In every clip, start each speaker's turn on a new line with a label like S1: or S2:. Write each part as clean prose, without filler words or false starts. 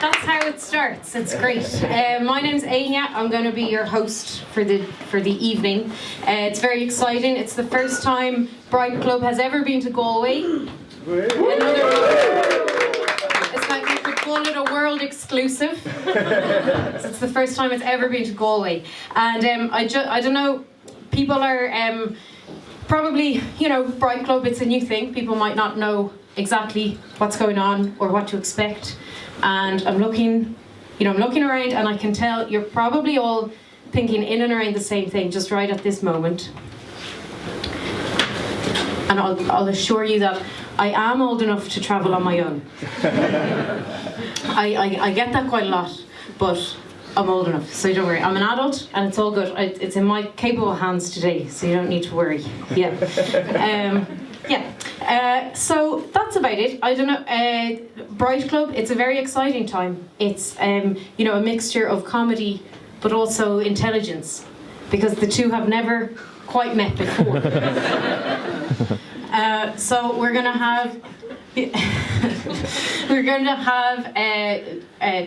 S1: That's how it starts. It's great. My name's Aine. I'm going to be your host for the evening. It's very exciting. It's the first time Bright Club has ever been to Galway. It's like you could call it a world exclusive. So it's the first time it's ever been to Galway. And I don't know, people are probably, Bright Club, it's a new thing. People might not know exactly what's going on or what to expect. And I'm looking around, and I can tell you're probably all thinking in and around the same thing just right at this moment. And I'll assure you that I am old enough to travel on my own. I get that quite a lot, but I'm old enough, so don't worry. I'm an adult, and it's all good. It's in my capable hands today, so you don't need to worry. Yeah. So that's about it. I don't know. Bright Club, it's a very exciting time. It's a mixture of comedy but also intelligence, because the two have never quite met before. So we're going to have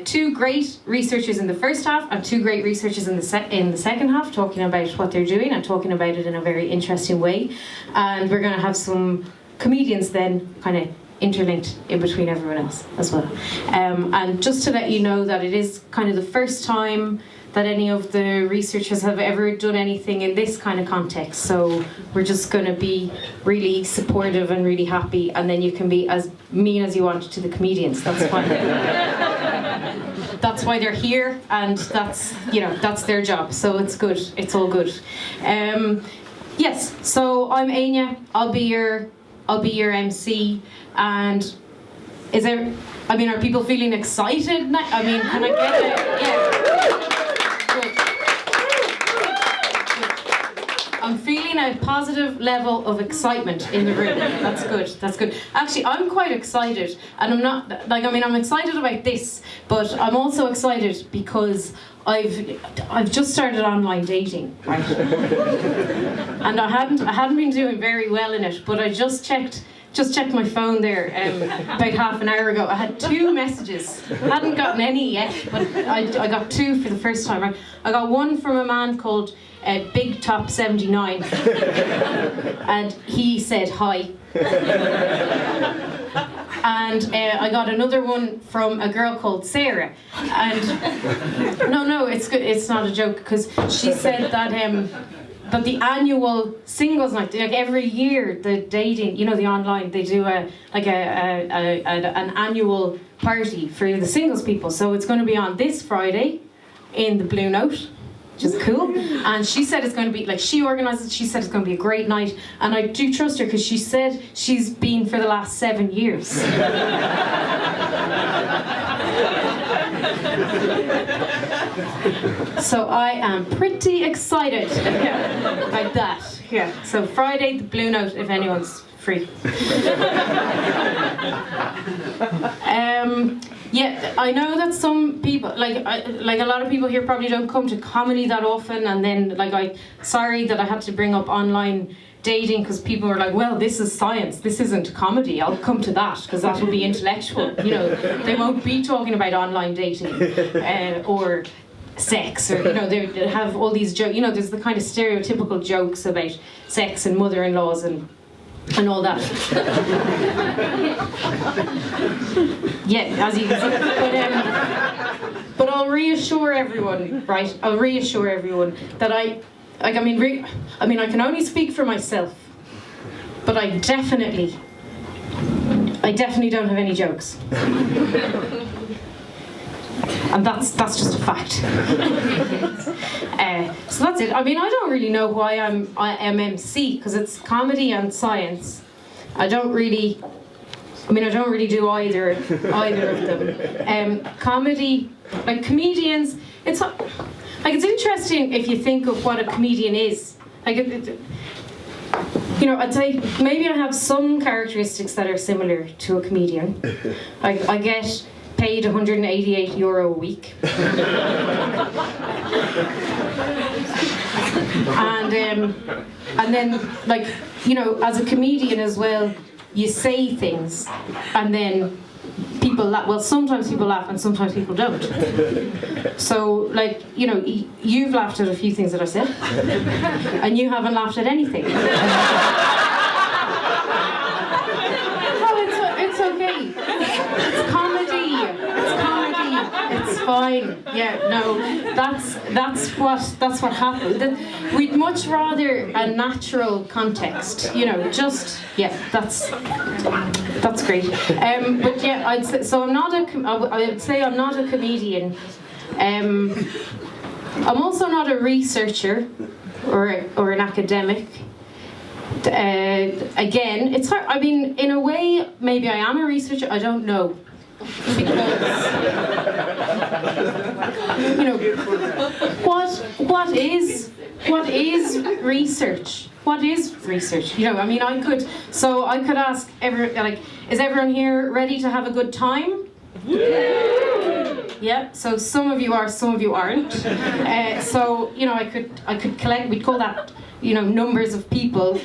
S1: two great researchers in the first half and two great researchers in the second half, talking about what they're doing and talking about it in a very interesting way. And we're going to have some comedians then kind of interlinked in between everyone else as well. And just to let you know that it is kind of the first time that any of the researchers have ever done anything in this kind of context. So we're just going to be really supportive and really happy, and then you can be as mean as you want to the comedians. That's fine. That's why they're here, and that's their job. So it's good. It's all good. Yes. So I'm Aine. I'll be your MC. And are people feeling excited now? Can I get it? Yeah. I'm feeling a positive level of excitement in the room. That's good. Actually, I'm quite excited, and I'm excited about this, but I'm also excited because I've just started online dating, right? And I hadn't been doing very well in it, but I just checked my phone there about half an hour ago. I had 2 messages. I hadn't gotten any yet, but I got 2 for the first time. Right? I got one from a man called Big Top 79, and he said hi. And I got another one from a girl called Sarah, and no, it's good. It's not a joke, because she said that the annual singles night, like every year, the dating, the online, they do an annual party for the singles people. So it's going to be on this Friday in the Blue Note, which is cool. And she said it's going to be, she organises, she said it's going to be a great night. And I do trust her, because she said she's been for the last 7 years. So I am pretty excited about that. Yeah. So Friday, the Blue Note, if anyone's free. I know that some people, a lot of people here probably don't come to comedy that often, and then sorry that I had to bring up online dating, because people are like, well, this is science, this isn't comedy. I'll come to that, because that will be intellectual. They won't be talking about online dating or sex, or they have all these jokes. There's the kind of stereotypical jokes about sex and mother-in-laws and all that. Yeah, as you can see. But I'll reassure everyone, right? That I can only speak for myself, but I definitely don't have any jokes. And that's just a fact. So that's it. I don't really know why I'm MC, because it's comedy and science. I don't really do either of them. Comedy, comedians, it's interesting if you think of what a comedian is. I'd say maybe I have some characteristics that are similar to a comedian. I get paid €188 a week. And then, as a comedian as well, you say things, and then people people laugh. Well, sometimes people laugh and sometimes people don't. So, like, you know, you've laughed at a few things that I said, and you haven't laughed at anything. It's okay. It's comedy. It's fine. Yeah, no, that's what happened. We'd much rather a natural context, you know. Just that's great. But yeah, I'd say, so I would say I'm not a comedian. I'm also not a researcher or an academic. Again, it's hard. I mean, in a way, maybe I am a researcher. I don't know, because you know, what is research? What is research? You know, I mean, I could ask is everyone here ready to have a good time? Yeah. So some of you are, some of you aren't. So you know, I could collect. We'd call that, you know, numbers of people.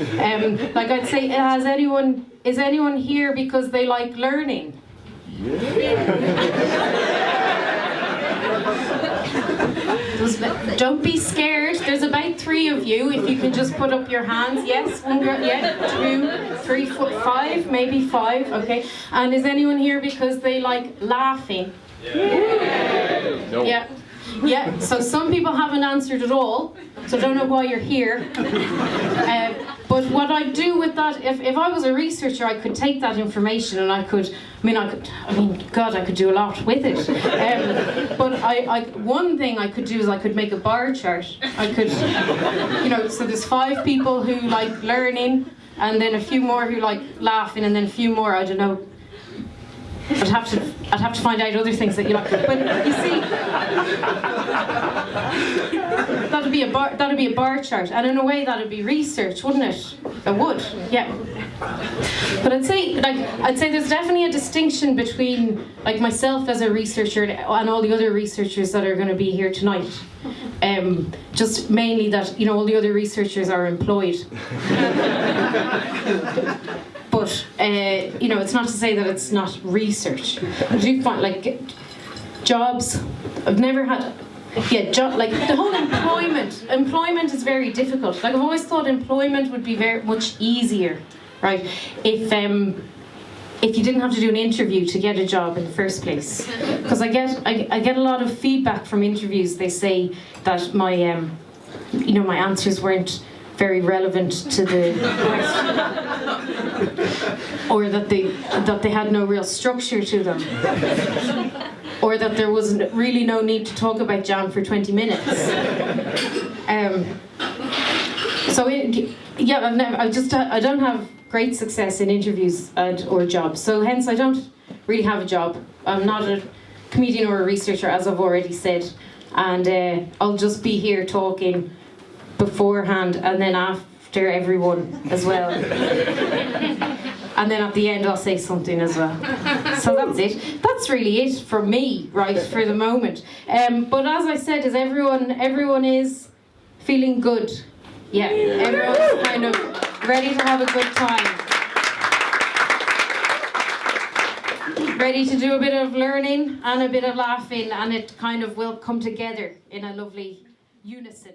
S1: Like I'd say, is anyone here because they like learning? Don't be scared. There's about 3 of you. If you can just put up your hands. Yes, 1 girl. Yeah, 2, 3, 4, 5, maybe 5. Okay. And is anyone here because they like laughing?
S2: No.
S1: Yeah. Yeah, so some people haven't answered at all, so don't know why you're here. But what I do with that, if I was a researcher, I could take that information and I could do a lot with it. But one thing I could do is I could make a bar chart. I could, you know, so there's 5 people who like learning, and then a few more who like laughing, and then a few more, I don't know. I'd have to find out other things that you like. But you see, that'd be a bar chart, and in a way that'd be research, wouldn't it? It would, yeah. But I'd say there's definitely a distinction between like myself as a researcher and all the other researchers that are going to be here tonight. Just mainly that, you know, all the other researchers are employed. But, you know, it's not to say that it's not research. I do find, like, jobs, I've never had, like, the whole employment is very difficult. Like, I've always thought employment would be very much easier, right, if you didn't have to do an interview to get a job in the first place. Because I get a lot of feedback from interviews. They say that my answers weren't very relevant to the question, or that they had no real structure to them, or that there was really no need to talk about jam for 20 minutes. I don't have great success in interviews or jobs, so hence I don't really have a job. I'm not a comedian or a researcher, as I've already said, and I'll just be here talking beforehand and then after everyone as well. And then at the end I'll say something as well. So that's it. That's really it from me, right, for the moment. But as I said, is everyone is feeling good? Yeah, everyone's kind of ready to have a good time. Ready to do a bit of learning and a bit of laughing, and it kind of will come together in a lovely unison.